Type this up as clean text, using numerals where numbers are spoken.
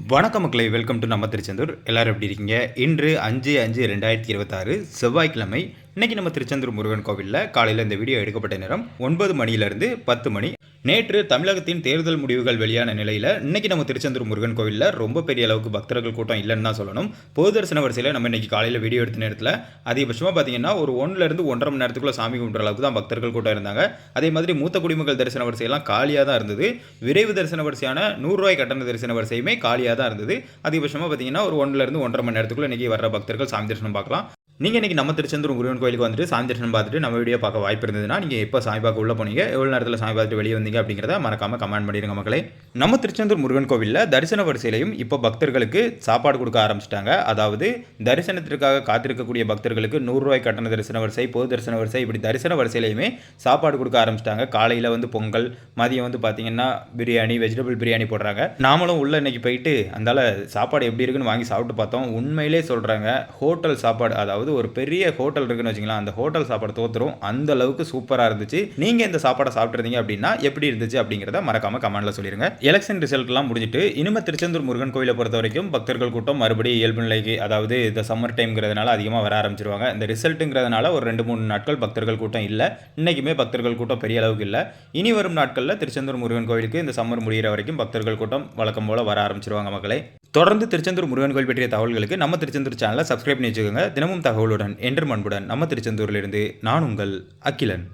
வணக்கம் மக்களே, welcome to நம்ம திருச்செந்தூர். எல்லாரும் எப்படி இருக்கீங்க? இன்று 5/5/2026 செவ்வாய்க்கிழமை. இன்றைக்கி நம்ம திருச்செந்தூர் முருகன் கோவிலில் காலையில் இந்த வீடியோ எடுக்கப்பட்ட நேரம் 9 மணியிலிருந்து 10 மணி. நேற்று தமிழகத்தின் தேர்தல் முடிவுகள் வெளியான நிலையில் இன்றைக்கி நம்ம திருச்செந்தூர் முருகன் கோவிலில் ரொம்ப பெரிய அளவுக்கு பக்தர்கள் கூட்டம் இல்லைன்னு தான் சொல்லணும். பொது தரிசன வரிசையில் நம்ம இன்றைக்கி காலையில் வீடியோ எடுத்த நேரத்தில் அதிகபட்சமாக பார்த்தீங்கன்னா ஒரு 1லேருந்து 1.5 மணி நேரத்துக்குள்ளே சாமி கும்பிட்ற அளவுக்கு தான் பக்தர்கள் கூட்டம் இருந்தாங்க. அதே மாதிரி மூத்த குடிமக்கள் தரிசன வரிசையெல்லாம் காலியாக தான் இருந்தது. விரைவு தரிசன வரிசையான ₹100 கட்டண தரிசன வரிசையுமே காலியாக தான் இருந்தது. அதிகபட்சமாக பார்த்தீங்கன்னா ஒரு 1லேருந்து 1.5 மணி நேரத்துக்குள்ளே இன்றைக்கி வர்ற பக்தர்கள் சாமி தரிசனம் பார்க்கலாம். நீங்கள் இன்றைக்கி நம்ம திருச்செந்தூர் முருகன் கோயிலுக்கு வந்துட்டு சாமி தரிசனம் பார்த்துட்டு நம்ம வீடியோ பார்க்க வாய்ப்பு இருந்ததுன்னா நீங்கள் எப்போ சாமி பார்க்க உள்ளே போனீங்க, எவ்வளோ நேரத்தில் சாமி பார்த்துட்டு வெளியே வந்தீங்க அப்படிங்கிறத மறக்காமல் கமெண்ட் பண்ணிடுங்க மக்களே. நம்ம திருச்செந்தூர் முருகன் கோவிலில் தரிசன வரிசையிலையும் இப்போ பக்தர்களுக்கு சாப்பாடு கொடுக்க ஆரம்பிச்சிட்டாங்க. அதாவது தரிசனத்திற்காக காத்திருக்கக்கூடிய பக்தர்களுக்கு ₹100 கட்டண தரிசன வரிசை, பொது தரிசன வரிசை, இப்படி தரிசன வரிசையிலையுமே சாப்பாடு கொடுக்க ஆரம்பிச்சிட்டாங்க. காலையில் வந்து பொங்கல், மதியம் வந்து பார்த்தீங்கன்னா பிரியாணி, வெஜிடபிள் பிரியாணி போடுறாங்க. நாமளும் உள்ளே இன்றைக்கி போயிட்டு அந்தால சாப்பாடு எப்படி இருக்குன்னு வாங்கி சாப்பிட்டு பார்த்தோம். உண்மையிலே சொல்கிறாங்க, ஹோட்டல் சாப்பாடு, அதாவது ஒரு பெரிய ஹோட்டல் இருக்குன்னு வச்சுக்கலாம், அந்த ஹோட்டல் சாப்பாடு தோத்துரும், அந்த அளவுக்கு சூப்பராக இருந்துச்சு. நீங்கள் இந்த சாப்பாடை சாப்பிட்ருந்தீங்க அப்படின்னா எப்படி இருந்துச்சு அப்படிங்கிறத மறக்காம கமெண்ட்ல சொல்லிடுங்க. எலெக்ஷன் ரிசல்ட்லாம் முடிஞ்சிட்டு இனிமே திருச்செந்தூர் முருகன் கோயிலை பொறுத்த வரைக்கும் பக்தர்கள் கூட்டம் மறுபடியும் இயல்பு நிலைக்கு, அதாவது இந்த சம்மர் டைம்ங்கிறதுனால அதிகமாக வர ஆரம்பிச்சிருவாங்க. இந்த ரிசல்ட்டுங்கிறதுனால ஒரு 2-3 நாட்கள் பக்தர்கள் கூட்டம் இல்லை. இன்னைக்குமே பக்தர்கள் கூட்டம் பெரிய அளவுக்கு இல்லை. இனி வரும் நாட்களில் திருச்செந்தூர் முருகன் கோயிலுக்கு இந்த சம்மர் முடிகிற வரைக்கும் பக்தர்கள் கூட்டம் வழக்கம் போல வர ஆரம்பிச்சிருவாங்க மக்களே. தொடர்ந்து திருச்செந்தூர் முருகன் கோயில் பற்றிய தகவல்களுக்கு நம்ம திருச்செந்தூர் சேனலை சப்ஸ்கிரைப் பண்ணி வச்சுக்கோங்க. தினமும் தகவலுடன் என்றும் அன்புடன் நம்ம திருச்செந்தூரிலிருந்து நான் உங்கள் அகிலன்.